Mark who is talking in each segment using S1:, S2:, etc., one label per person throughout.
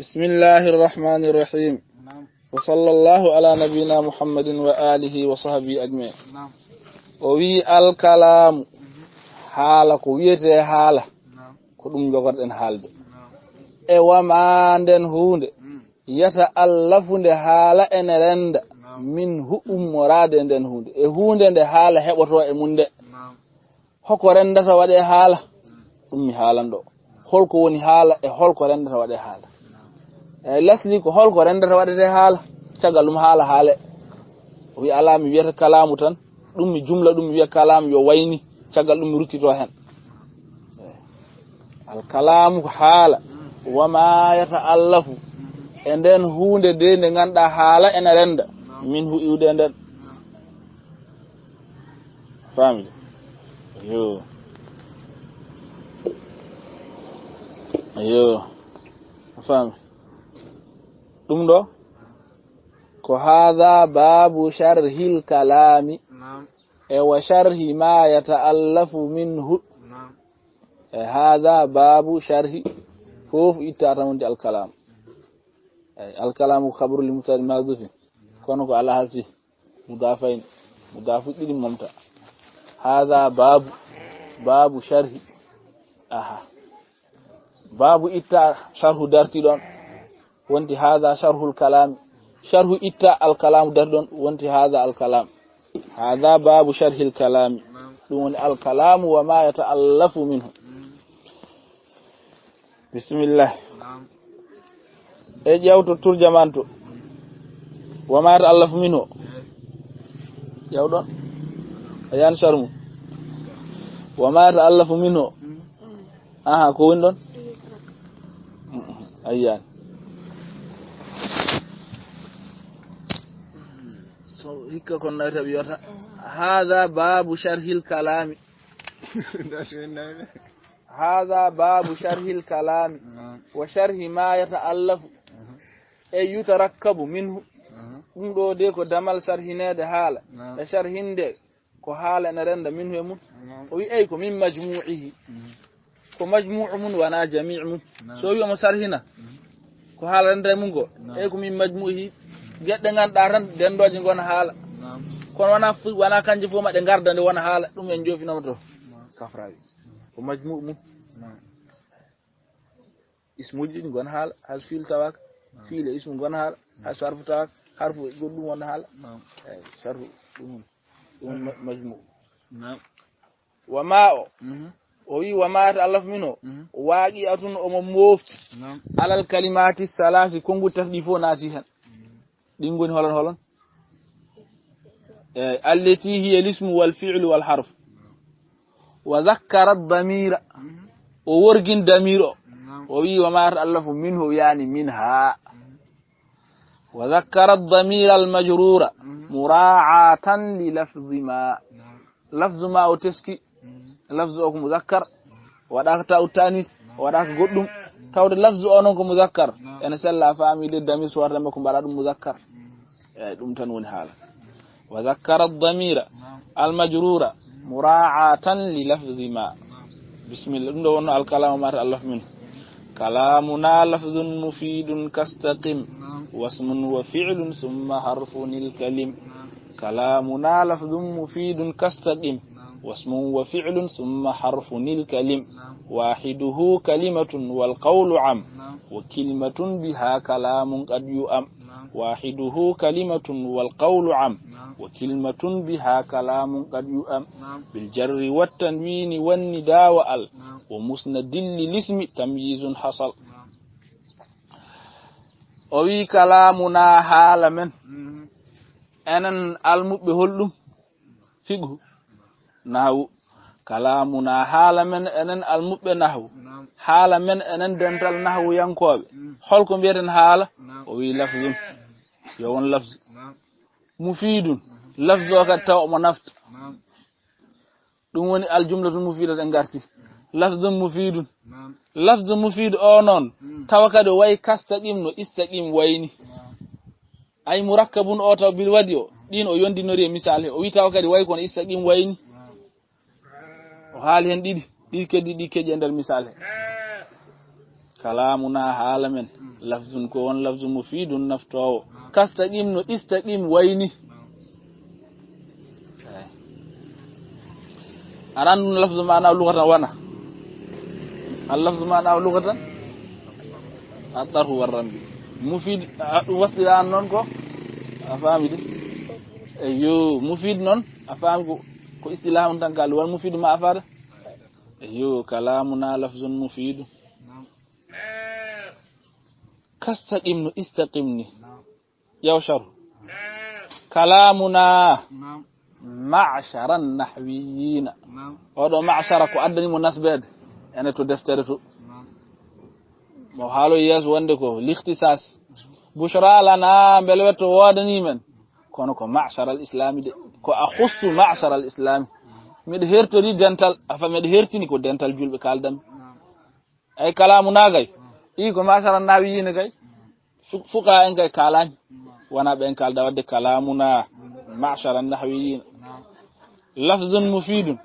S1: بسم الله الرحمن الرحيم. وصلى الله على نبينا محمد وآله وصحبه أجمعين. ووي الكلام حالة كويته حالة كدوم جوغردن حالده e wama nden hunde yata allafunde haala ene renda min hu'ummorade nden hunde e hunde nde haala heɓoto e munde hoko rendata waɗe haala ɗum mi haalando holko woni haala e holko rendata waɗe haala e lasli ko holko rendata waɗete haala tagal ɗum haala haale wi ala mi wiyata kalamu tan ɗum mi jumla ɗum mi wiya kalamu yo wayni tagal ɗum mi ruttito hen al kalamu haala wama yata'allafu e nden hunde de nde ganda haala ene renda min hu iwde nden family yo family ɗum ɗo ko hadha babu sharhil kalami e wa sharhi ma yata'allafu minhu e hadha babu sharhi فوف إتاتمون الكلام الكلام خبر لمبتدا محذوف كونو على حسي مضافين مضاف إلى ممتع هذا باب شرح باب إتا شرح درتي دون وانت هذا شرح الكلام شرح إتا الكلام دردون وانت هذا الكلام هذا باب شرح الكلام دون الكلام وما يتألف منه بسم الله اجاوتو ترجمانتو وما تألف منه ياودون ايان شرم وما تألف منه كو وندون ايان هيك كنا تبيوتا هذا باب شرح الكلام هذا باب شرح الكلام وشرح ما يتألف أي يتركب منه ndo de ko damal sharhinede haala e sharhinde ko haala ne renda minhu e mun o wi ay ko min majmu'ihi ko majmu'u mun wana jami' mun so wi mo sharhina ko haala renda mun go ay ko min majmu'ihi gedde ganda tan dendoje gon haala kono wana kanje fo ma de garda nde wona haala dum en jofinoma to kafrawi ومجموع اسم جديد غن حال هل فيل تواك فيل اسم غن حال هل حرف تواك حرف غدو غن حال شرح مجموع وما وما تألف منه واقعة موف على الكلمات الثلاث كونغو تسديفو ناسيها دينغوني هولن التي هي الاسم والفعل والحرف وذكر الضمير وورجن ضمير ووي وما تألف منه يعني منها وذكر الضمير المجرور مراعاة للفظ ما لفظ ما أو تسكي لفظ أو مذكر وداك تاو تانيس وداك قدوم تاو لفظ أو مذكر يعني سلا فامي للضمير سوار لمكم براد مذكر دم تنون حالا وذكر الضمير المجرور مراعاة للفظ ما بسم الله ندون الكلام ما تألف منه كلامنا لفظ مفيد كاستقم واسم وفعل ثم حرف الكلم كلامنا لفظ مفيد كاستقم واسم وفعل ثم حرف الكلم واحده كلمة والقول عم وكلمة بها كلام قد يؤم واحده كلمة والقول عم وكلمة بها كلام قد يؤم بالجر والتنوين والنداء وال ومسند للاسم تمييز حصل وي كلامنا حال من أنن المبهلم فقه نحو كلامنا حال من أنن المبه نحو حال من أنن دنتال نحو ينكوب حلكم بيتن حال وي لفظ يوون لفظ مفيد لفظ وقت تو منفت دون وني الجملة المفيدة انغارتي لفظ مفيد او نون توكد واي كاستقيم نو استقيم وayni ay murakkabun o taw bil wadi o din o yondinori misal o wi tawkadi way kon istaqim wayni o haali hen didi keddi di keje der misal kalamuna halamen lafzun ko won lafzu mufidun naftawo kastaqim no istaqim wayni aran lafzu ma'ana lughatan wana اللفظ معناه لغة الطرح والرمي مفيد وصل عن نونكو أفهم دي أيوه مفيد نون أفهم كو استلاح أنتن قال والمفيد ما أفاد أيوه كلامنا لفظ مفيد كاستقمني استقمني يوشر كلامنا معشر النحويين هذا معشر كو أدني مناسبة ene to deftere to mo haalo yes wonde ko l'ikhtisas bushra lana belweto wodani men kono ko ma'shar al-islam de ko akhussu ma'shar al-islam mid hertori dental afa mid hertini ko dental julbe kaldam ay kalamu nagay i ko ma'shar an-nawiyin gay fuqa en gay kalani wana ben kalda wadde kalamuna ma'shar an-nahwiyin lafzun mufidun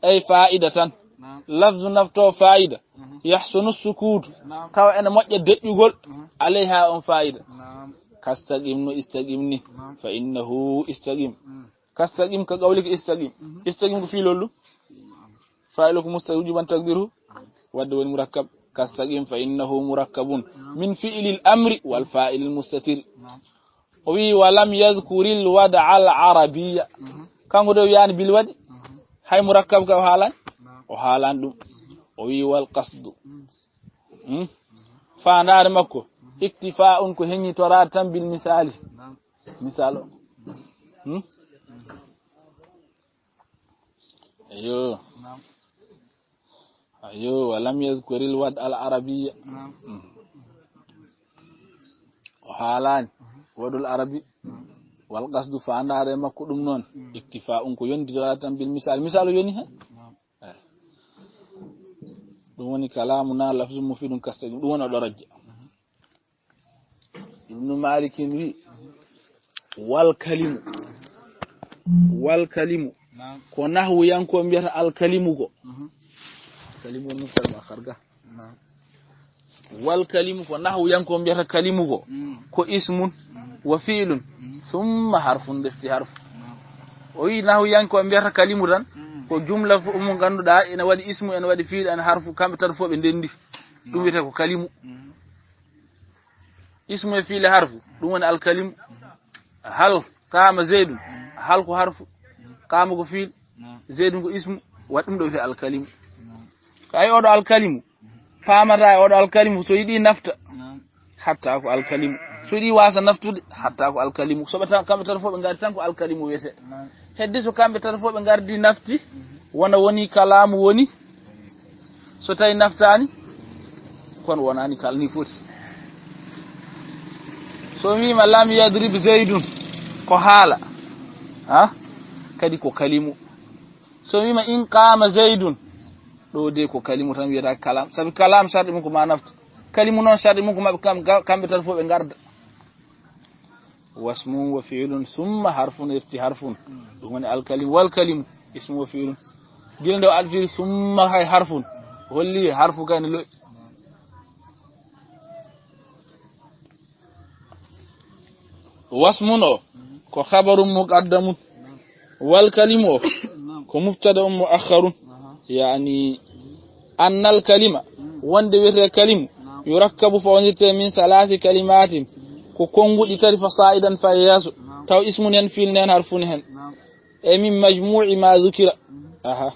S1: ay fa'idatan لفظ نفتو فائدة يحسن السكوت كاو أنا مجد دجوجل عليها أم فائدة كاستقيم استقيمني فإنه استقيم كاستقيم كقولك استقيم استقيم في لولو فاعلك مستوجبا تقديره ودو المركب كاستقيم فإنه مركب من فعل الأمر والفاعل المستتر ولم يذكر الوضع العربية كان قدو يعني بالوضع هاي مركب كوهالا وحالان دو وي والقصد فاندار مكو اكتفاء كو هني تراتا بالمثال مثال ايوه ولم يذكر الوضع العربي وحالان ودو العربي والقصد فاندار مكو دم نون اكتفاء كو يندي تراتا بالمثال مثال يوني ها دوني كلامنا لفظ مفيد كاستقيم دون درجه ابن مالك وي والكلم كو نحو يانكو مبيتا الكلم كو كلم مفرد خرجا والكلم كو نحو يانكو مبيتا كلم كو اسم وفعل ثم حرف دفت حرف وي نحو يانكو مبيتا كلم دان ko jumla fu mo ganduda ina wadi ismu ina wadi fi'il an harfu kambe tan fo be dendi dum wiete ko kalimu ismu e fi'il harfu dum woni al kalim hal qama zaidun hal ko harfu qama ko fi'il zaidun ko ismu wadum do wiete al kalim kay odo al kalimu famata odo al kalimu so yidi nafta hatta ko al kalimu so yidi wasa naftude hatta ko al kalimu so bata kambe tan fo be ngari tan ko al kalimu wiete heddi so kambe tan fo be gardi nafti wona woni kalamu woni so tay naftani kon wonani kalni foti so mi ma lam yadrib zaidun ko hala ha kadi ko kalimu so mi ma in qama zaidun do de ko kalimu tan wiata kalam sabi kalam shardi mun ko ma nafti kalimu non shardi mun ko ma kambe tan fo be garda واسم وفعل ثم حرف يفتي حرف دون الكلم والكلم اسم وفعل جينا دو الفعل ثم هاي حرف ولي حرف كان لو واسم كو خبر مقدم والكلم كو مبتدا مؤخر يعني ان الكلمه وند ويت كلم يركب فوندت من ثلاث كلمات ko kongudi tari fasaidan fayasu taw ismun yan fil nan harfun hen e min majmu'i ma dhukira aha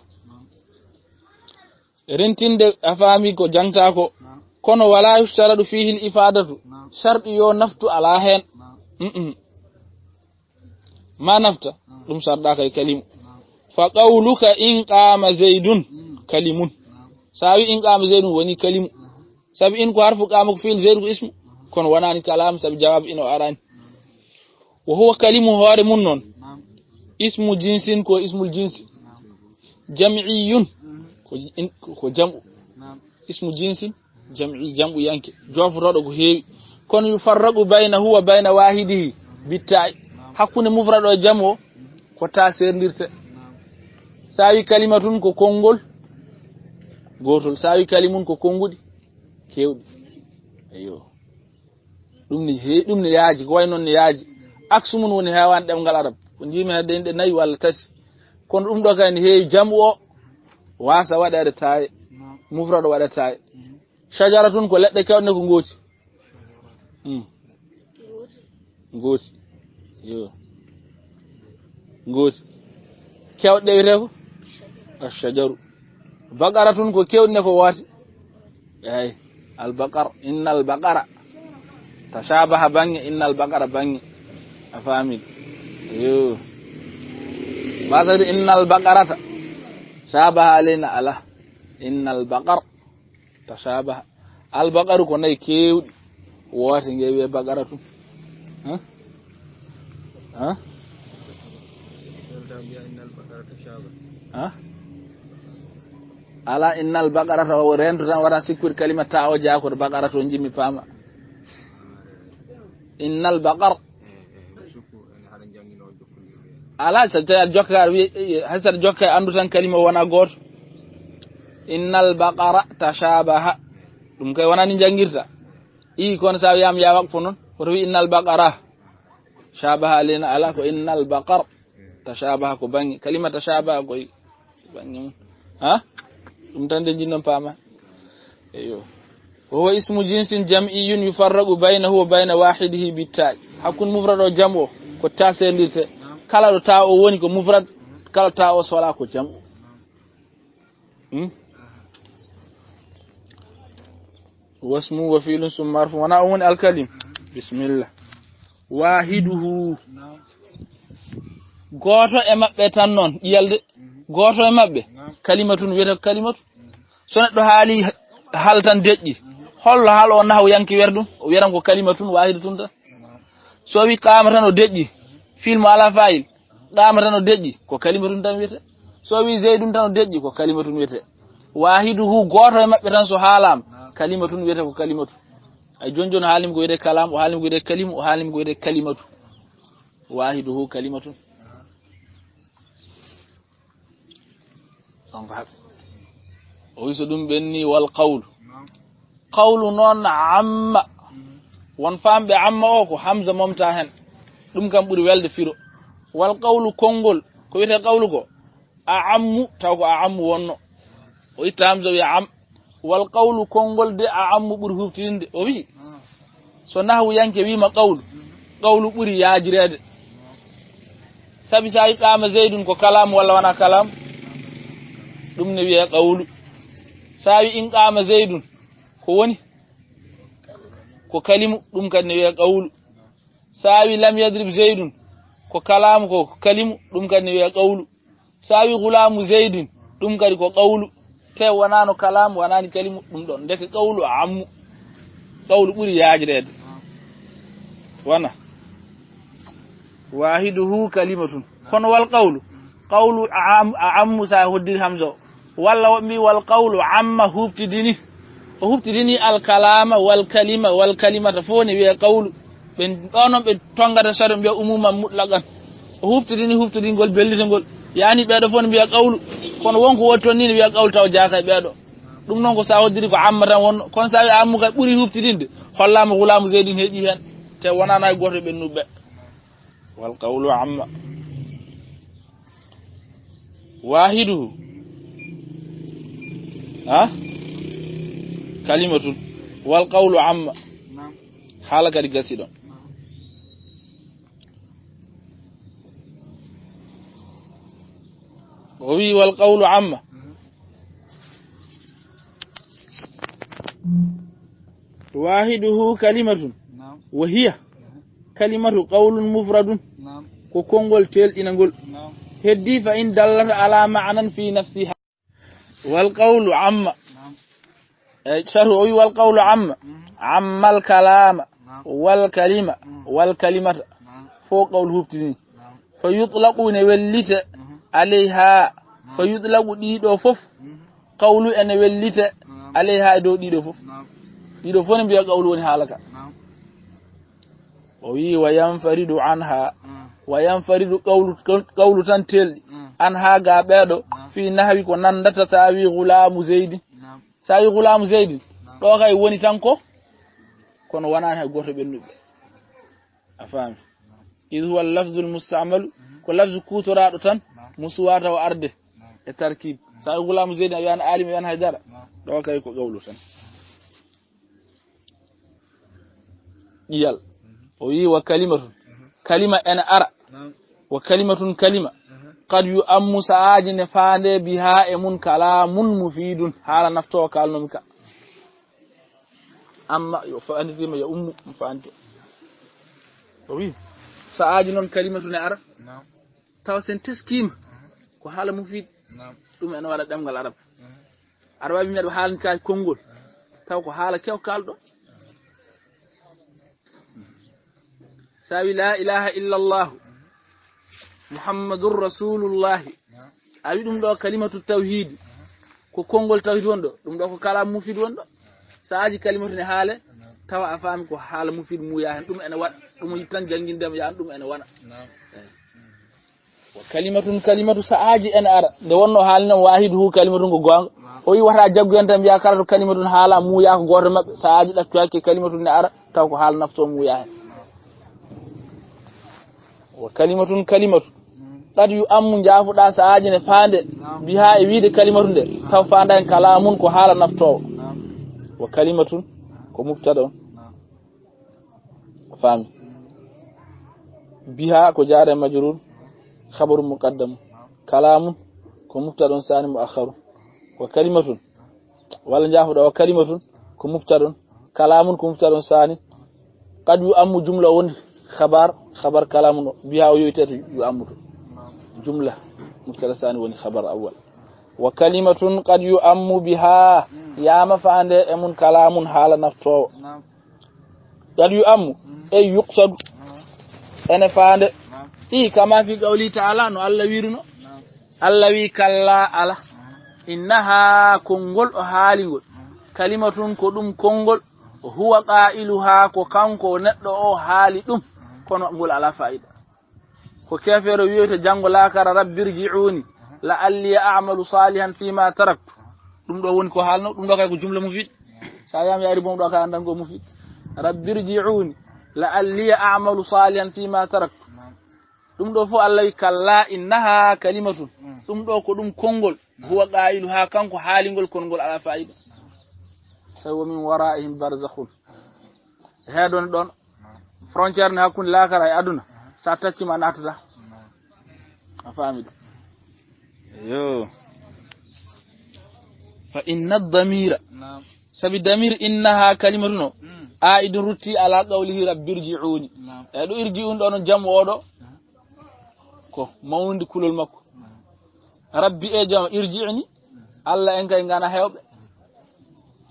S1: rentinde afami ko jangta ko kono wala yustaradu fihi al ifadatu sharti yo naftu ala hen ma nafta dum sarda kay kalimu fa qawluka in qama zaidun kalimun sawi in qama zaidun woni kalimu sabi in ko harfu qama ko fil zaid ko ismu kon wanani kalam sabi jawab ino arani wa huwa kalimu hawari munnon ismu jinsin ko ismul jinsi jam'iyun ko jam'u ismu jinsin jam'i jam'u yanke jofrodo ko heewi kon yufarraqu baynahu wa bayna wahidihi bitta'i hakkunde mufrad o jam'o ko ta serdirte sawi kalimatun ko kongol gotol sawi kalimun ko kongudi kewdi eyo dum ni yaaji ko way non ni yaaji aksumun woni hewan demgal arab ko jimi hedde inde nayi walla tati kon dum do kay ni heewi jamu o wasa wadade taay mufrad wada taay shajaratun ko ledde kewne ko ngoti ngoti yo ngoti kewde wete ko ash-shajaru baqaratun ko kewne ko wati ay al-baqar innal baqara tashabaha bangi innal baqara bangi afami yo bazari innal baqarata shabaha alaina ala innal baqar tashabaha al baqaru ko nay kewdi woti ngewi baqaratu ala innal baqarata o rendu tan wara sikkude kalima ta o jaako baqaratu jimmi pama innal baqar ala ta jokkar wi hasar jokkay andu tan kalima wana goto innal baqara tashabaha dum kay wana ni jangirta kono sa yam ya waqfu non ko wi innal baqara shabaha alina ala ko innal baqar tashabaha ko bangi kalima tashabaha ko bangi dum tan de jinnon pama eyo وهو اسم جنس جمعي يفرق بينه وبين واحده بالتاء حكون مفرد وجمع ko tasendite kala do ta o woni ko mufrad kala ta o sola ko jam wasmu wa fi'lun summa marfu wa na'un al-kalim bismillah wahiduhu goto e mabbe tan non yelde goto e mabbe kalimatun weta kalimatu so neddo haali haltan deji hollo haal o nahw yanki werdum o wiran ko kalimatun wahidatun ta so wi qamatan o deji film ala fa'il qamatan o deji ko kalimatun tan wete so wi zaidun tan o deji ko kalimatun wete wahiduhu goto e mabbe tan so halam kalimatun wete ko kalimatu ay jonjon halim ko wede kalam o halim ko wede kalimu o halim ko wede kalimatu wahiduhu kalimatun sanfa o wiso dum benni wal qawl qawlu non amma won fambe amma o ko hamza momta hen dum kam buri welde firo wal qawlu kongol ko wete qawlu ko ammu taw ko ammu wonno o itta hamza wi am wal qawlu kongol de ammu buri huftinde o wi so nahwu yanke wi ma qawlu buri yaajirede sabi sai qama zaidun ko kalam wala wana kalam dum ne wi qawlu sawi in qama zaidun ko woni ko kalimu dum kan ne wi qawlu sawi lam yadrib zaidun ko kalam ko kalimu dum kan ne wi qawlu sawi gulamu zaidin dum kadi ko qawlu te wanano kalam wanani kalimu dum don deke qawlu ammu qawlu buri yaajirede wana wahiduhu kalimatun kono wal qawlu ammu sa hoddir hamza walla mi wal qawlu amma huftidini al kalama wal kalima wal kalimata foni wi qawlu ben donon be tongata sare be umuma mutlaqan huftidingol bellitengol yani be do foni wi qawlu kono wonko wotton ni wi qawlu taw jaaka be do dum non ko sa hoddiri ko amma tan wonno kon sa wi ammu kay buri huftidinde hollama gulamu zaidin heji hen te wonana ay goto be nubbe wal qawlu amma wahiduhu kalimatun wal qawlu amma halaka digasidon wi wal qawlu amma wahiduhu kalimatun wa hiya kalimatu qawlun mufradun ko kongol teldinangol heddi fa in dallata ala ma'nan fi nafsiha wal qawlu amma sharu wal qawlu amma amma al kalama wal kalima wal kalimata fo qawlu huftini fa yutlaqu ne wellita alayha fa yutlaqu dido fof qawlu en wellita alayha do dido fof dido fo ne biya qawlu woni halaka o wi wa yanfaridu anha wa yanfaridu qawlu tan teldi anha ga bedo fi nahwi ko nandata tawi gulamu zaidi sawi gulamu zaidi do kay woni tan ko kono wonani hay goto ɓennuɓe a faami id huwa lafdul mustamalu ko lafzu kutoraɗo tan musuwata o arde e tarkib sa gulamu zeydi a wiyani alim wiyani haydara ɗo kay ko gawlu tan ƴiyal o wi wa kalimatun kalima ene ara wa kalimatun kalima qad yu'ammu sa'aji ne faande biha e mun kalamun mufidun hala nafto kalnomi ka amma yo faanditima ya ummu faanto o wi sa'aji non kalimatu ne ara taw sen teskima ko hala mufid dum en wala demgal arab arab mi medo haalan ka kongol taw ko hala kew kaldo sawi la ilaha illa allah muhammadur rasulullah awi dum do kalimatu tawhid ko kongol tawhid wondo dum do ko kala mufid wondo saaji kalimatu ne haale tawa a faami ko haala mufid muya hen dum ene wad dum yitan jangindem ya dum ene wana wa kalimatu saaji en ara de wonno haalina wahidu kalimatu go gonga o yi wata jaggu en tan biya kala kalimatu haala muya ko goto mabbe saaji dakku hakke kalimatu ne ara taw ko haala nafto muya hen wa kalimatu qad yu'ammu jafuda saaji ne faande biha e wiide kalimatu de taw faanda en kalamun ko haala nafto wa kalimatun ko mubtada fami biha ko jaare majrur khabaru muqaddam kalamun ko mubtada sani muakhar wa kalimatun wala jafuda wa kalimatun ko mubtada kalamun ko mubtada sani qad yu'ammu jumla woni khabar kalamun biha o yoyteto yu'ammu jumla mubtada sani woni khabar awwal wa kalimatun qad yu'ammu biha yama faande e mun kalamun hala nafto qad yu'ammu ay yuqsad ene faande kama fi qawli ta'ala no Allah wiruno Allah wi kalla ala innaha kongol o haalingol kalimatun ko dum kongol huwa qailuha ko kanko neddo o haali dum kono ngol ala faida ko kefero wiyoto jango lakara rabbirji'uni la'alli a'malu salihan fima taraktu dum do woni ko halno dum do kay ko jumla mufid sa yam yaari bom do kay andan go mufid rabbirji'uni la'alli a'malu salihan fima taraktu dum do fu Allah kalla innaha kalimatun dum do ko dum kongol huwa qailuha kanko halingol kongol ala faida sawa min wara'ihim barzakhun hedon don frontière ne hakun lakara e aduna sa tacci ma natata afami yo fa inna ad-damira sabi damir innaha kalimatun aidun rutti ala qawlihi rabbirji'uni e do irji'un don jam wodo ko mawndi kulol makko rabbi e jam irji'ni alla en kay ngana hewbe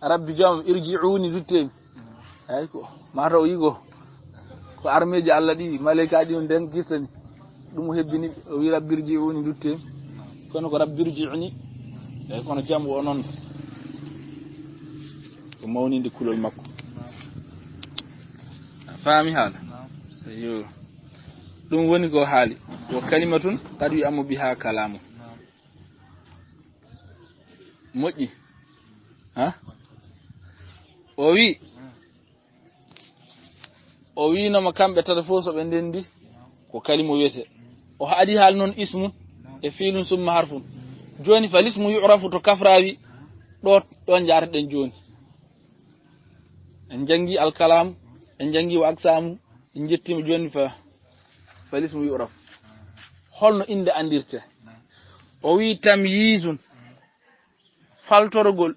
S1: rabbi jam irji'uni ruttemi ay ko mata o yigo ko armeji alla di malaika di on den gistani dum hebbini o wi rabbirji'uni ruttemi kono ko rabbirji'ni e kono jam o non ko mawninde kulol makko faami hala yo dum woni ko haali wa kalimatun qad yu'ammu biha kalamu moƴƴi ha o wi no ma kambe tata fo so be ndendi ko kalimo wete o haadi hal non ismu e fiilun summa harfun joni fa lismu yu'rafu to kafrawi don jaarden joni en jangi al kalam en jangi wa aksamu en jettima joni fa lismu yu'raf holno inde andirte o wi tamyizun faltorgol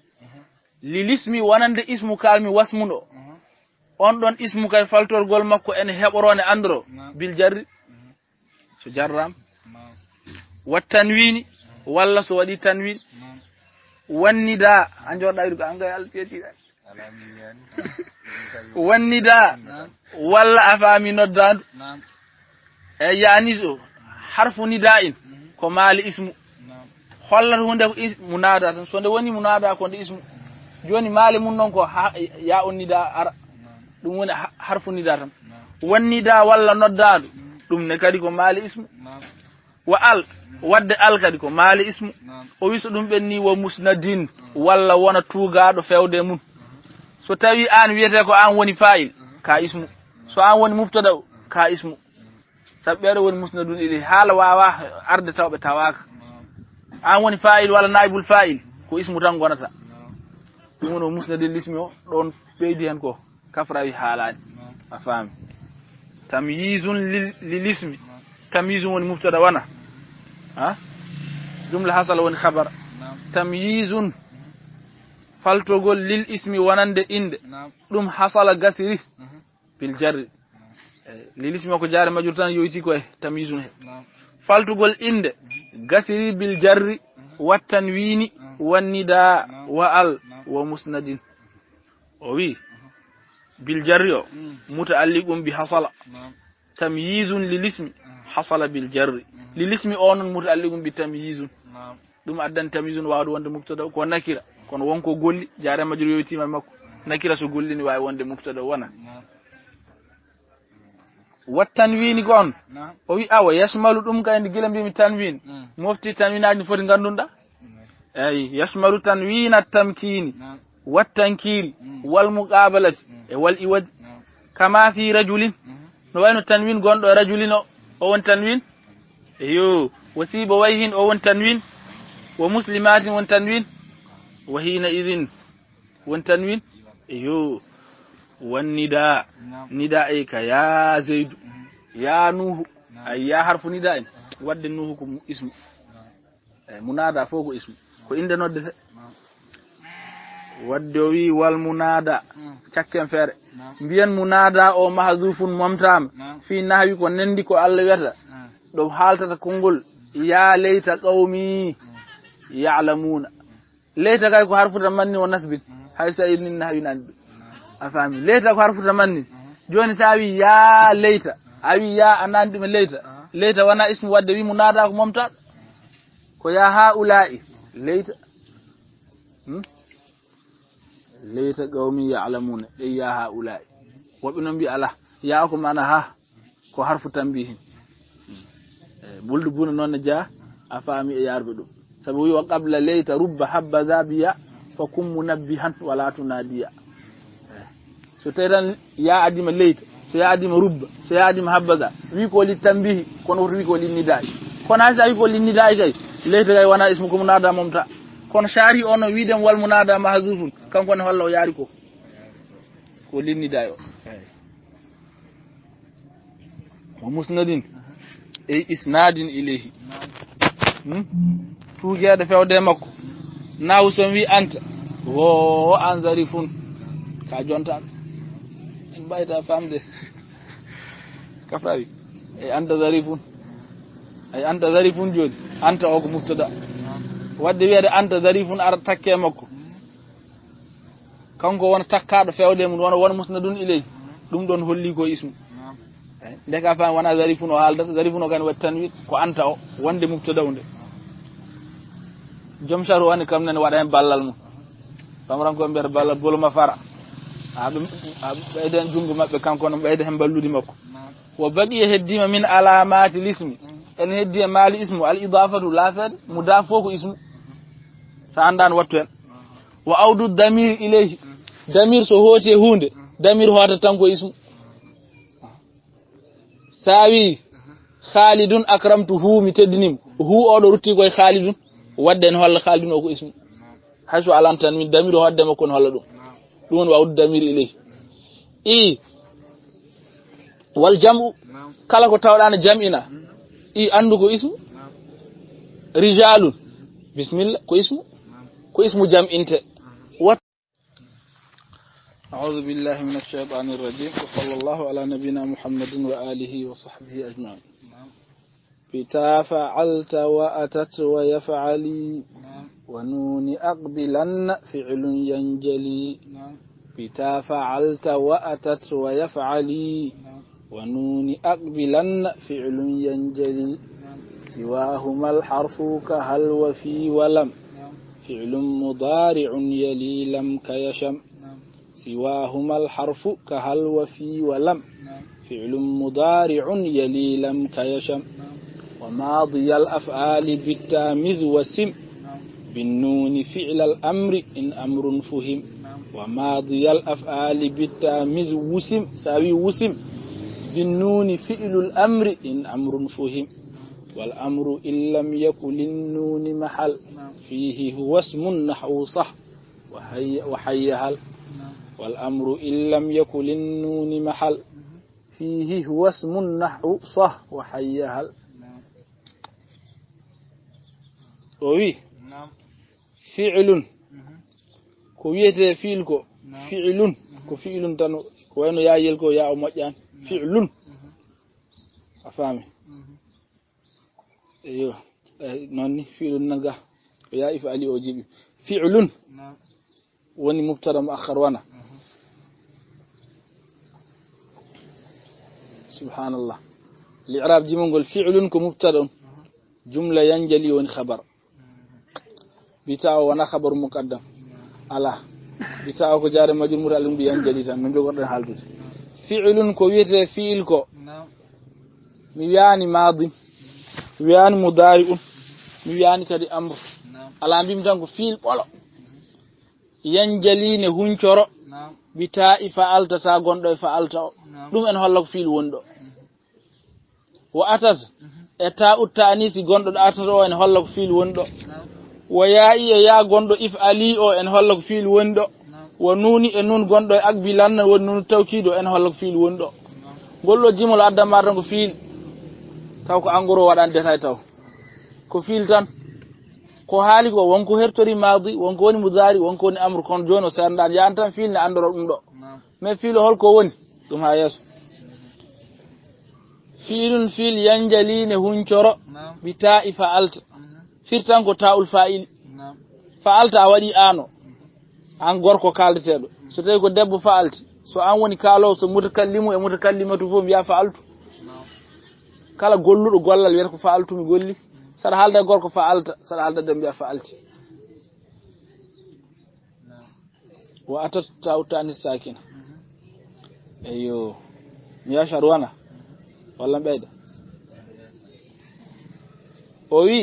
S1: lilismi wonande ismu kalmi wasmuno on don ismu kay faltorgol makko en heborone andro bil jarri so jarram wat tanwini walla so wadi tanwin wannida anjorda idu anga alteti wannida walla afami noddandu e yaniso harfu nida'in ko mali ismu hollat hunde ko munada tan so nde woni munada ko nde ismu joni mali mun non ko ya on nida ara dum woni harfu nida tan wannida walla noddadu dum ne kadi ko mali ismu wa al wadde al kadi ko mali ismu o wiso dum benni wa musnadin walla wona tugaado fewde mun so tawi an wiyete ko an woni fa'il ka ismu so an woni mubtada ka ismu sabbeere woni musnadun ilayhi hala wawa arde tawbe tawaka an woni fa'il wala naibul fa'il ko ismu tan gonata dum musnadul ismi o don beedi hen ko kafrawi halani afami tamyizun lil ismi tamyizun woni mubtada wana ha jumla hasala woni khabar tamyizun faltogol lil ismi wanande inde dum hasala gasiri bil jarri lil ismi ko jare majur tan yoyti ko tamyizun he faltogol inde gasiri bil jarri wat tanwini wan nida wa al wa musnadin o wi bil jarri o mutaalliqum bi hasala tamyizun lil ismi hasala bil jarri lil ismi on mutaalliqum bi tamyizun dum addan tamyizun waadu wonde mubtada ko nakira kono wonko golli jare majur yoytima makko nakira so gollini way wonde mubtada wana wat tanwini gon o wi awa yasmalu dum kayndi gilam bi tanwin mofti tanwinaji foti gandunda ay yasmalu tanwina tamkini wat tankiri wal muqabalati e wal iwad kama fi rajulin no wayno tanwin gondo rajulin o won tanwin yo wasiba wayhin o won tanwin wa muslimatin won tanwin wa hina idhin won tanwin yo wan nida nida ay ka ya zaid ya nuhu ay ya harfu nida en wadde nuhu ko ismu munada fogo ismu ko inde nodde wadde wi wal munada cakken fere biyan munada o mahzufun momtam fi nahwi ko nendi ko Allah weta do haltata kongol ya layta qaumi ya'lamuna layta kay ko harfu tamanni wa nasbin haysa ibn nahwi nan afami layta ko harfu tamanni joni sawi ya layta awi ya anandi me layta wana ismu wadde wi munada ko momta ko ya haula'i layta layta qaumi ya'lamuna ya haula'i wabinon bi ala ya ko mana ha ko harfu tanbihin buldu buna non ja afami e yarbe dum sabu wi wa qabla layta rubba habba biya fa kum munabbihan wala tunadiya so tayran ya adima layta so ya adima rubba so ya adima habba wi ko li tanbihi kono wi ko li nidai kono asa wi ko li nidai kay layta kay wana ismu kum nada momta kono shari ono widem wal munada mahzufun kanko ne hollo yari ko li nidai o wa musnadin e isnadin ilayhi tuugede fewde makko naw son wi anta wo an zarifun ka jonta en bayta famde kafrawi e anta zarifun joni anta o ko mubtada wadde wiede anta zarifun ar takke makko kanko won takkado fewde mun won musnadun ilayhi dum don holli ko ismu ndeka fa wana zarifun o halda zarifun o kan wattanwi ko anta o wonde mubtada wonde jom sharu wani kam nan wada hen ballal mum famran ko ber ballal boluma fara eden jungu mabbe kanko no bayde hen balludi makko wa baqi heddima min alamati lismi en heddi mali ismu al idafatu la fad mudafo ko ismu sa andan wattu en wa awdu damir ilayhi damir so hoti hunde damir hota tan ko ismu sawi khalidun akramtuhu mi teddinim hu o do rutti koy khalidun wadden holla khalidun o ko ismu hasu alantan min damir hodde makko holla dum dum wa awdu damir ilayhi wal jam'u kala ko tawdana jam'ina andu ko ismu rijalun bismillah ko ismu jam'inte أعوذ بالله من الشيطان الرجيم وصلى الله على نبينا محمد وآله وصحبه أجمعين بتا فعلت وأتت ويفعلي ونون أقبلن فعل ينجلي بتا فعلت وأتت ويفعلي ونون أقبلن فعل ينجلي سواهما الحرف كهل وفي ولم فعل مضارع يلي لم كيشم سواهما الحرف كهل وفي ولم فعل مضارع يلي لم كيشم وماضي الأفعال بالتامذ وسم بالنون فعل الأمر إن أمر فهم وماضي الأفعال بالتاميز وسم ساوي وسم بالنون فعل الأمر إن أمر فهم والأمر إن لم يكن للنون محل فيه هو اسم نحو صح وحيهل والأمر إن لم يكن للنون محل فيه هو اسم نحو صح وحيهل وي فعل كويته فيلكو فعل كفعل تنو وين يا يلكو يا أمجان فعل أفهمي ايوه نوني فعل نغا يا افعلي اوجيبي فعل وني مبتدا مؤخر وانا سبحان الله الاعراب جي مونغول فعل كمبتدا جمله ينجلي وني خبر بتاو وانا خبر مقدم ala bitaw ko jare majur mutalum bi yanjali tan no jogorden haldude fi'lun ko wiete fi'il ko mi wiani madi mi wiani mudari'un mi wiani kadi amr ala bim tan ko fi'il bolo yanjali ne huncoro bita'i fa'alta ta gondo e fa'alta dum en holla ko fi'il wondo wa atat e ta'u ta'nisi gondo do atat o en holla ko fi'il wondo wa ya'i ya gondo if ali o en holla ko fi'il wondo wa nuni e nun gondo e akbilan won nun tawkido en holla ko fi'il wondo gollo jimol adda marta ko fi'il taw ko angoro wadan detay taw ko fi'il tan ko haali ko wonko hertori madi wonko woni mudari wonko woni amru kon jono sandan yan tan fi'il ne andoro dum do mais fi'il holko woni dum ha yeso fi'ilun fi'il yanjali ne huncoro bita'i fa'alta firtan ko ta'ul fa'il fa'alta wadi ano an gorko kaldetedo so tay ko debbo fa'alti so an woni kalo so mutakallimu e mutakallimatu fo biya fa'altu kala golludo gollal wer ko fa'altu mi golli sada halda gorko fa'alta sada halda dem biya fa'alti wa atat ta'utani sakina ayo mi ya sharwana walla beyda o wi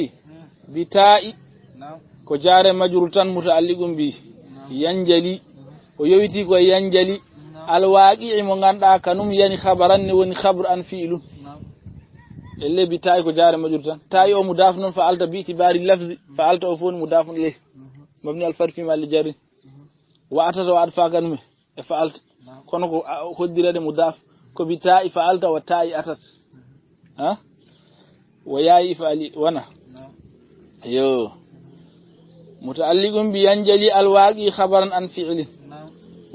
S1: bita'i ko jare majrur tan mutaalliqum bi yanjali o yowiti ko yanjali alwaqi'i mo ganda kanum yani khabaran ni woni khabr an fi'lun elle bita'i ko jare majrur tan ta'i o mudaf non fa'alta bi itibari lafzi fa'alta o fon mudafun ilayh mabni al farfi mal jari wa atata wa adfa kanum e fa'alta kono ko hoddirade mudaf ko bita'i fa'alta wa ta'i atat ha wa ya'i fa'ali wana yo mutaalliqun bi yanjali alwaqi khabaran an fi'lin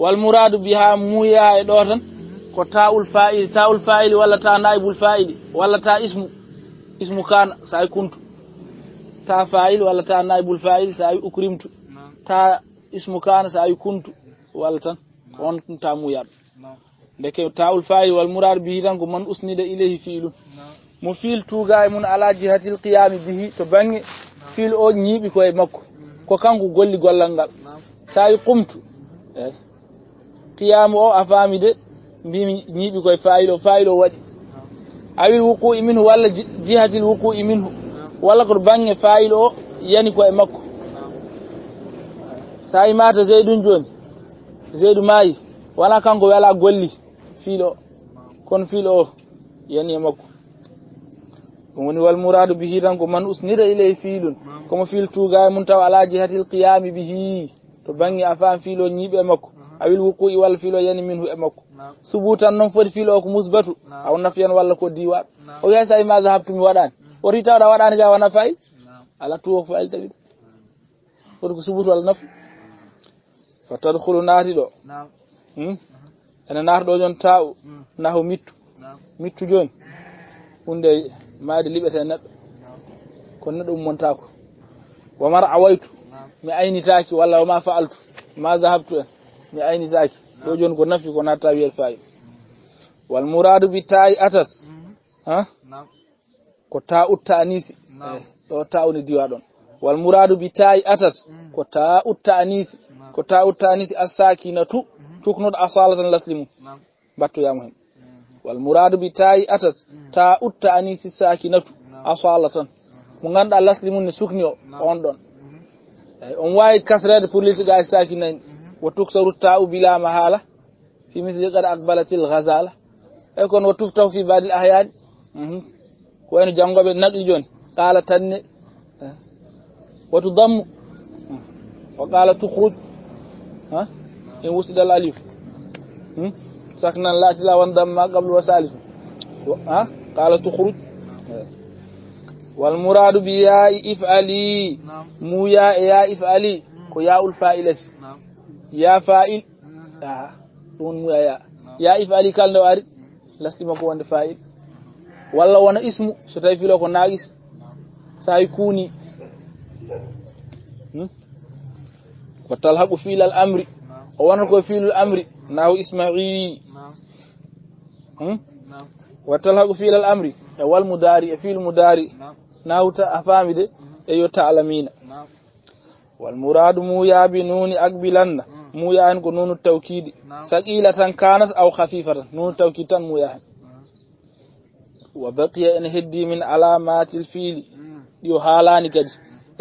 S1: wal muradu biha muya e do tan ko ta'ul fa'il wala ta naibul fa'il wala ta ismu kana sai kuntu ta fa'il wala ta naibul fa'il sai ukrimtu ta ismu kana sai kuntu wala tan on ta muya deke ta'ul fa'il wal murad bihi tan ko man usnida ilayhi fi'lun mo fi'il tuga mun ala jihatil qiyam bihi to bangi fi'il o nyibi ko e makko ko kanko golli gollangal sai qumtu qiyam o afamide bimi nyibi ko e fa'il o wadi awil wuqu'i minhu walla jihatil wuqu'i minhu walla ko bangi fa'il o yani ko e makko sai mata zaidun joni zaidu mai wala kanko wala golli fi'il o kon fi'il o yani e makko woni wal muradu bihi tan ko man usnida ilay fi'lun como fi'l tuga mun taw ala jihatil qiyam bihi to bangi afam fi'lo nyibe makko awil wuqu'i wal fi'lo yani minhu e makko subutan non foti fi'lo ko musbatu aw nafiyan walla ko diwa o ya sai ma zahabtu mi wadani o rita da wadani ga wana fa'il ala tuwo fa'il tabi foti ko subutu wal naf fatadkhulu nati do ena nardo jon taw nahu mittu joni hunde maadi libete neddo ko neddo montako wa mar awaitu mi aynitaaki walla ma fa'altu ma zahabtu mi aynitaaki do jon ko nafi ko nata wi'el fa'il wal muradu bi ta'i atat ha ko ta'u ta'nisi do ta'u diwa don wal muradu bi ta'i atat ko ta'u ta'nisi as-sakinatu tuknud asalatan laslimu battu ya muhim wal muradu bi ta'i atat ta'u ta'nisi sakinatu asalatan mo ganda laslimu ne sukni on don on wawi kasrede pour liti ga sakinani وتكسر التاء بلا محالة في مثل قد أقبلت الغزالة يكون وتفتح في بعض الأحيان وين جانغو بالنقل جون قال تن وتضم وقال تخرج إن وسد الألف سكنا لا تلا وانضم قبل وسالف قال تخرج والمراد بياء افعلي مو يا افعلي كو ياء الفاعل يا فاعل دون مو يا افعلي قال نواري لاستي مكو وند فاعل ولا وانا اسم so tay filo ko nagis say kuni وتلحق فيل الامر وانا كو فيل الامر ناو اسماعيل وتلحق فيل الامر والمضارع فيل المضارع ناو افامده ايو تعلمين والمراد مو يا بنون اقبلن مو يا ان نون التوكيد ثقيله كانت او خفيفه نون التوكيد مو يا وبقي ان هدي من علامات الفيل يو حالاني كدي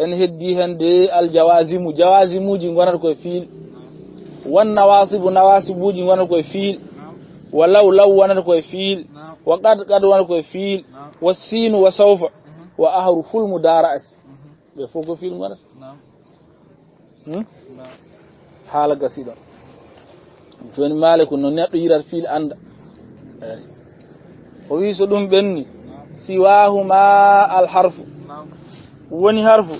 S1: ان هدي هندي الجوازم جوازموجي غونات كو فيل والنواصب نواصبوجي غونات كو فيل ولو غونات كو فيل وقد غونات كو فيل والسين وسوف واحرف المضارعه بفوق فيل غونات حاله غسيدو جoni male ko no neddo yirar fil anda o wi so dum benni siwahuma al harfu woni harfu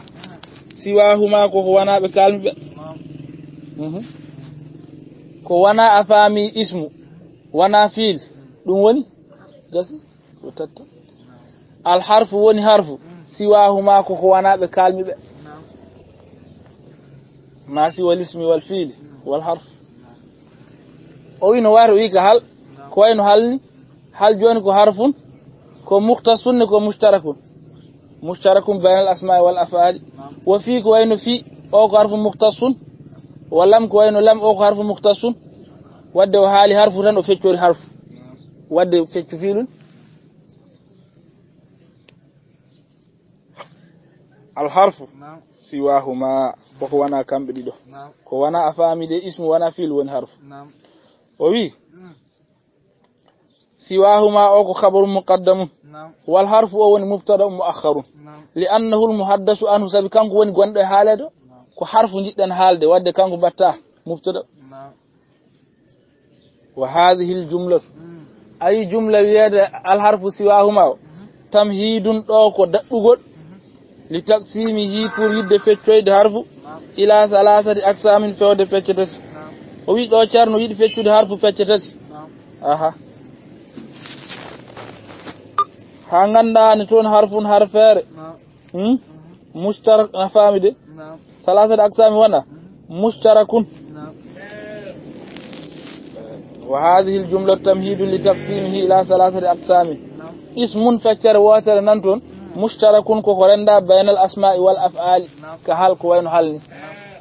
S1: siwahuma ko wana be kalmbe ko wana afami ismu wana fil dum woni gasi o tatta al harfu woni harfu siwahuma ko wana be kalmbe ma si wal ismi wal fil wal harf o ino waro wi ka hal ko wayno halni hal joni ko harfun ko mukhtasun ko mushtarakun bayna al asma wal af'al wa fi ko wayno fi o ko harfun mukhtasun wa lam ko wayno lam o ko harfun mukhtasun wadde o hali harfu tan o feccori harfu wadde feccu filun al harfu siwahuma ko wana kambe dido ko wana afami de ismu wana fil woni harfu o wi siwahuma o ko khabaru muqaddam wal harfu o woni mubtada muakhkharun li annahu al muhaddasu anhu sabi kanko woni gondo haalado ko harfu jiddan haalde wadde kanko batta mubtada wa hadhihi al jumla ay jumla wiyada al harfu siwahuma tamhidun do ko daddugol li taqsimihi pour yidde feccoyde harfu ila salasati aqsamin fewde feccetati o wi do ciarno yidi feccude harfu feccetati aha ha ganda ni ton harfun harfere mushtarak na famide salasati aqsami wana mushtarakun wa hadhihi al jumla tamhid li taqsimihi ila salasati aqsami ismun faccar water nan ton mushtarakun ko renda bainal asma'i wal af'al ka hal ko wayno halni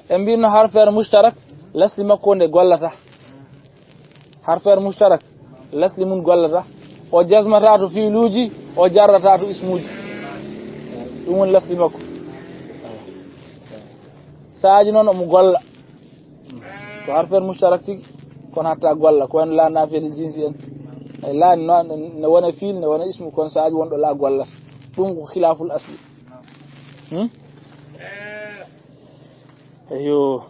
S1: e mbino harfer mushtarak lasli makko nde gollata harfer mushtarak lasli mun gollata o jazmata to filuji o jarrata to ismuji dum won lasli makko saaji non mo golla to harfer mushtarak tigi kon hatta golla ko en la nafil jinsi en ay la ne wona fil ne wona ismu kon saaji wondo la golla dum ko khilaful asli ayo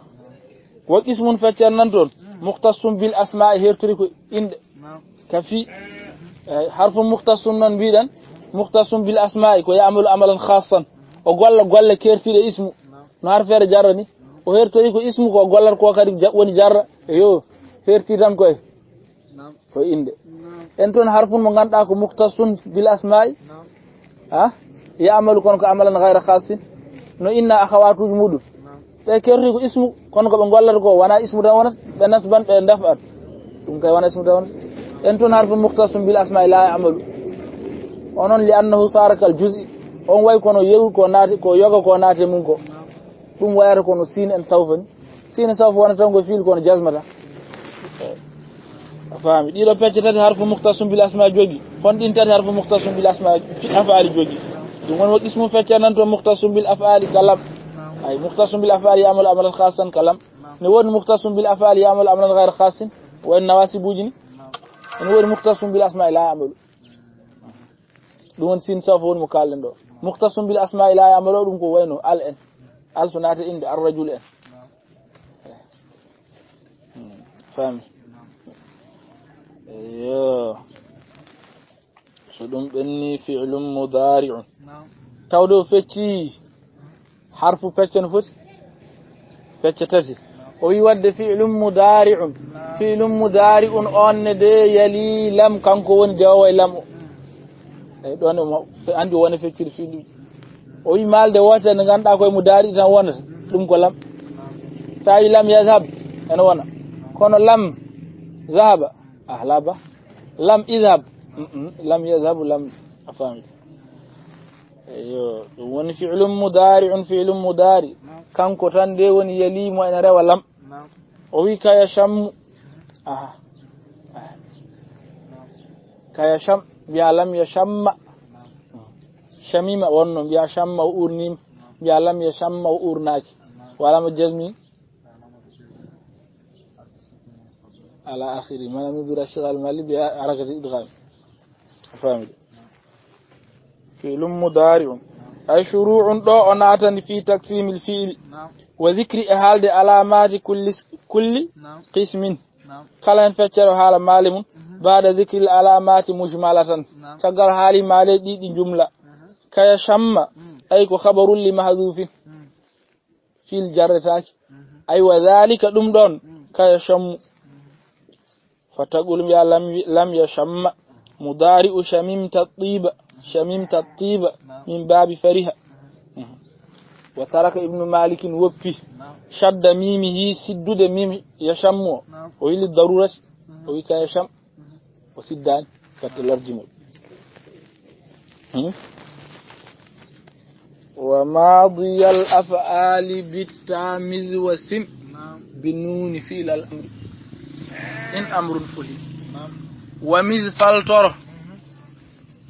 S1: wa ismun faccar nan don mukhtassun bil asma'i hertori ko inde kafi harfu mukhtassun nan bidan mukhtassun bil asma'i ko ya'malu amalan khassan o golla kertide ismu no harfere jarrani o hertori ko ismu ko gollar ko kadi woni jarra ayo herti tan koy ko inde en ton harfun mo ganda ko mukhtassun bil asma'i ya'malu kon ko amalan ghayra khassin no inna akhawatuj mudum be kerri ko ismu kon ko be gollata ko wana ismu tan wona be nasban be dafat dum kay wana ismu tan en ton harfu mukhtasum bil asma'i la ya'malu onon li annahu sarakal juz'i on way kono yewu ko naati ko yoga ko naate mun ko dum wayata kono sin en sawfani sin sawf wona tan ko fil kono jazmata afami dido pecce tati harfu mukhtasum bil asma'i jogi kon din tati harfu mukhtasum bil asma'i fi af'ali jogi dum won wa ismu fecce nan to mukhtasum bil af'ali kalam ay mukhtasum bil af'ali ya'malu amalan khassan kalam نود مختص بالأفعال يعمل أمرا غير خاص والنواسب بوجني نود مختص بالأسماء لا يعمل دون سين صفون مكالن دو مختص بالأسماء لا يعمل دون كو وينو الان السنات عند الرجل ان فهم ايوه شدوم بني فعل مضارع تاودو فيتي حرف فيتن فوت فيتتاتي o wi wadde fi'lum mudari'un fi'lum mudari'un on de yali lam kanko woni jawa lam e don andi wona feccir fi'lu o wi malde wota ne ganda koy mudari tan wonata dum ko lam sai lam yazhab en wona kono lam zahaba ahlaba lam idhab lam yazhab lam afami yo woni fi'lum mudari kanko tan de woni yalimo en rewa lam o wi kaya sham kaya sham biya lam ya shamma shamima wonno biya shamma urnim biya lam ya shamma urnaki wala mo jazmi ala akhiri mana mi dura shigal mali biya harakati idgham fahmi fi'lum mudari'un ay shuru'un do onatan fi taqsimil fi'l wa dhikri halde alamati kulli qismin kala en feccero hala malimun ba'da dhikri alamati mujmalatan tagal hali male didi jumla kaya shamma ay ko khabarul li mahdhufin fil jarrataki ay wa dhalika dum don kaya shammu fataqul ya lam ya shamma mudari'u shamimta tiba min babi fariha wa taraka ibn malik woppi shadda mimihi siddude mimi yashammu o yili darurat o wi kaya sham o siddan fatte larjimo wa madiyal af'ali bitamiz wa sim binun fi'l al-amr in amrun fuli wa miz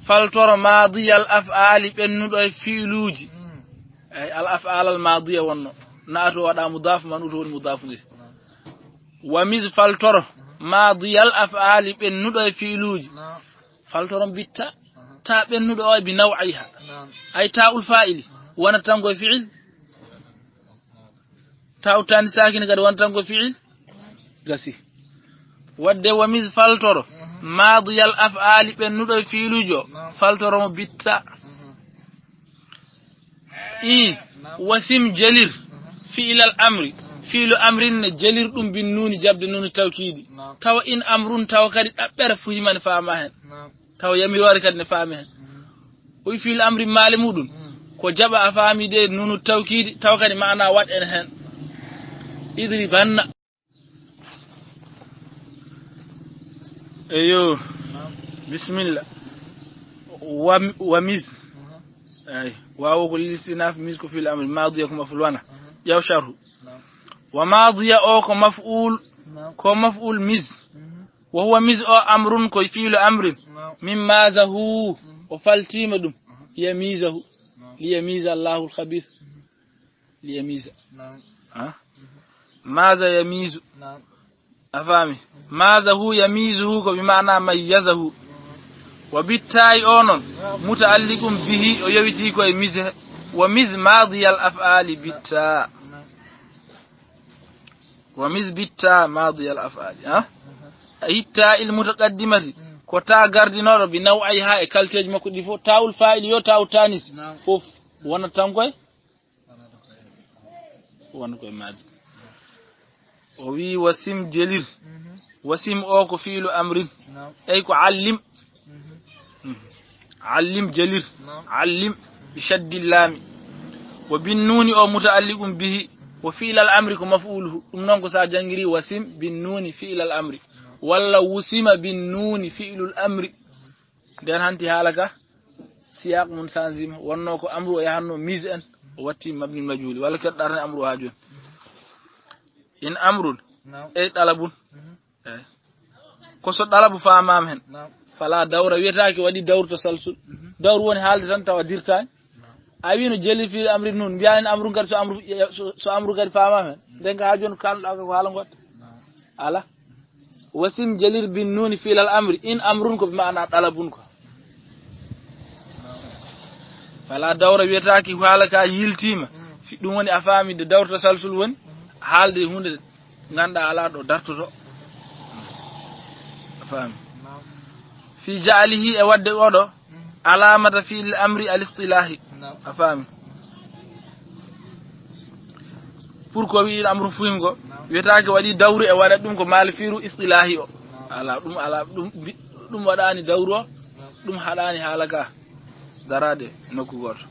S1: faltoro madiyal af'ali bennudo e fi'luji ay al af'al al madiya wonno naato wada mudaf man uto woni mudaf ngi wa miz faltoro madiyal af'ali bennudo e fi'luji faltoro bitta ta bennudo o bi naw'iha ay ta'ul fa'ili wana tango fi'il ta'u tan sakin gad wana tango fi'il gasi wadde wa miz faltoro madiyal af'ali bennudo e fi'lujo faltoro mo bitta wasim jalir fi'il al-amri fi'lu amrin jalir dum bin nuni jabde nuni tawkidi taw in amrun taw kadi dabbere fu himan faama hen taw yamirore kadi ne faama hen o fi'il amri mali mudun ko jaba afaami de nunu tawkidi taw kadi maana wad en hen idri banna eyo bismillah wa mis ay waaw ko listinaf mis ko fil amr madiya ko maf'ul yaw sharhu wa madiya o ko maf'ul mis wa huwa mis o amrun ko fil amrin mimma zahu o faltima dum yamizahu li yamiza Allahu al-khabith li yamiza maza yamizu afami maza hu yamizuhu ko bi maana mayyazahu wa bitta'i onon muta'alliqun bihi o yawiti ko e mize wa miz madiyal af'ali bitta wa miz bitta madiyal af'ali hitta il mutaqaddimati ko ta gardinodo bi naw'iha e kalteji makko di fo ta'ul fa'il yo ta'u tanis fof wona tan koy wona koy madi o wi wasim jelir wasim o ko fi'lu amrin ay ko allim علم جلير علم بشد اللام وبالنون او متعلق به وفعل الامر كمفعوله نونكو سا جانغري وسم بالنون فعل الامر ولا وسم بالنون فعل الامر den hanti halaka siyaq mun sanzima wonno ko amru ya hanno mise en watti mabni majhul wala ka darne amru hajun in amrun ay talabun ko so talabu faamam hen fala dawra wiyataake wadi dawr to salsul dawr woni haalde tan tawa dirtaani awino jeli fi amri nun biyan amru gar so amru gar fama men den ga jon kalda ko hala got ala wasim jalir bin nun fi al amri in amrun ko maana talabun ko fala dawra wiyataaki hala ka yiltima fi dum woni afami de dawrta salsul woni haalde hunde ganda ala do dartoto afami fi ja'alihi e wadde odo alamata fi al amri al istilahi afami pour ko wi amru fuim go wiyataake wadi dawru e wada dum ko malfiru istilahi o ala dum wadani dawru dum hadani halaka darade nokku goto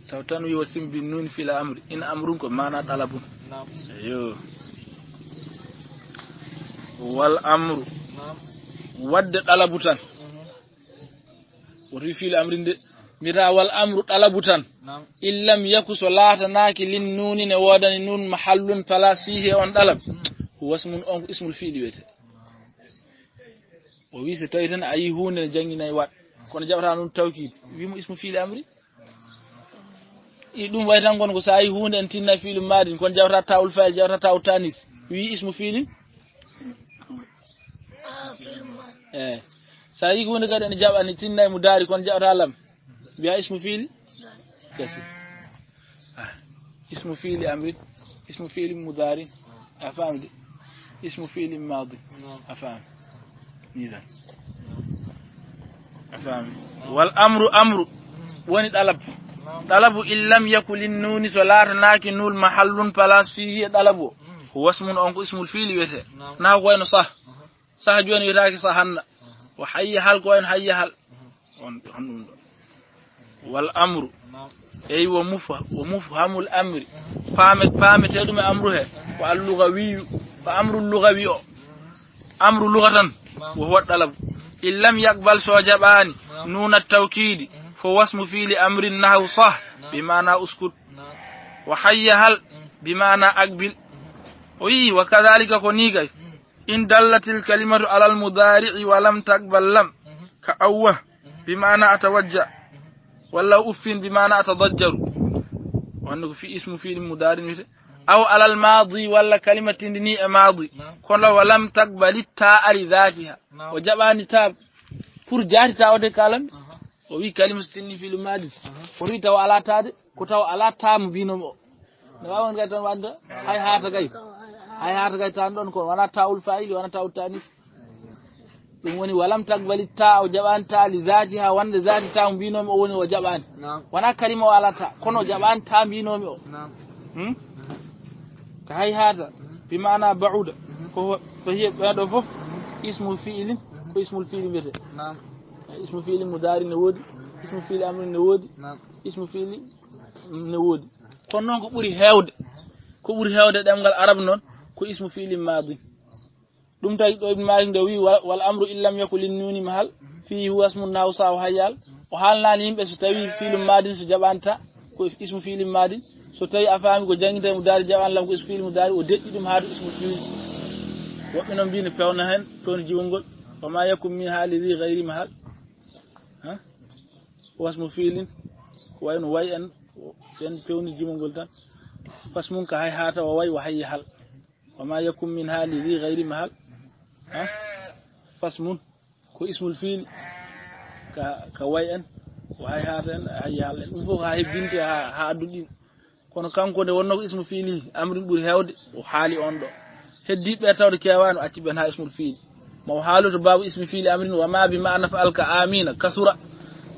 S1: tawtan wi wasim bin nun fil amri in amrun ko mana talabun yo wal amru wadde talabutan wori fil amrin de mira wal amru talabutan illam yakus lata naki lin nuni ne wodani nun mahallun falasihi on talab wasmun on ismul fi'li wete o wi se taytan ayi hunde jangina wat kono jabata non tawkid wimu ismu fi'li amri dum way tan gon ko sa ayi hunde en tinna fi'lu madin kon jabata ta'ul fa'il jabata ta'u tanis wi ismu fi'li sa yi hunde gade en jabani tinna mudari kon jabata lam biya ismu fi'li kasi اسم فعل أمر اسم فعل مضارع أفهم اسم فعل ماضي أفهم إذا أفهم والأمر أمر وين طلب إن لم يكن النون صلاة لكن نون محل بلاس فيه طلبه هو اسم أنكو اسم الفعل ويته نحو وين صح جوين يراك صحنا وحي حال وين حي حال والأمر أي ومفهم الأمر فهمت يدوم أمره واللغوي فأمر اللغوي أمر لغة وهو الطلب إن لم يقبل سوجبان نون التوكيد فهو اسم فعل أمر نحو صح بمعنى أسكت وحي هل بمعنى أقبل وكذلك كنيجي إن دلت الكلمة على المضارع ولم تقبل لم كأوه بمعنى أتوجه ولا أفين بمعنى أتضجر وأنه في اسم فعل مضارع أو على الماضي ولا كلمة دنيا ماضي كل ولم تقبل التاء لذاتها وجبان تاب فرجات تاء ودكالم وفي كلمة تني في الماضي وريت على تاد كتاو على تام بينهم نبغى نقول تام عند هاي هات جاي تاندون كون وانا تاول فايل وانا تاول تاني woni walam tagbali ta o jaban ta li zatiha wanda zati ta mbinomi o woni o jaban wana kalima wala ta kono jaban ta mbinomi o ka hay hata bi maana ba'uda ko fahiya bado fof ismu fi'lin ko ismul fi'li bete ismu fi'li mudari ne wodi ismu fi'li amri ne wodi ismu fi'li ne wodi kono non ko buri hewde demgal arab non ko ismu fi'li madi dum tay do ibn malik de wi wal amru illam yakul nuni mahal fi huwa ismun nawsa wa hayal o halnani yimbe so tawi fi'lu madin so jabanta ko ismu fi'li madin so tawi afami ko jangita mudari jaban lam ko ismu fi'li mudari o deddi dum haadu ismu fi'li wobbe non bi ne pewna hen ton jiwongol wa ma yakum min hali li ghairi mahal wasmu fi'lin wayno way en sen pewni jiwongol tan fasmun ka hay hata wa way wa hayy hal wa ma yakum min hali li ghairi mahal fasmun ko ismul fi'l ka wayan wa hayatan hayal dum fo ha hebbinte ha adudin kono kanko de wonno ko ismul fi'li amrin buri hewde o haali on do heddibe tawde kewano acci ben ha ismul fi'l mo haaluto babu ismul fi'li amrin wa ma bi ma'na fa'alka amina kasura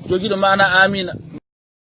S1: jogido ma'na amina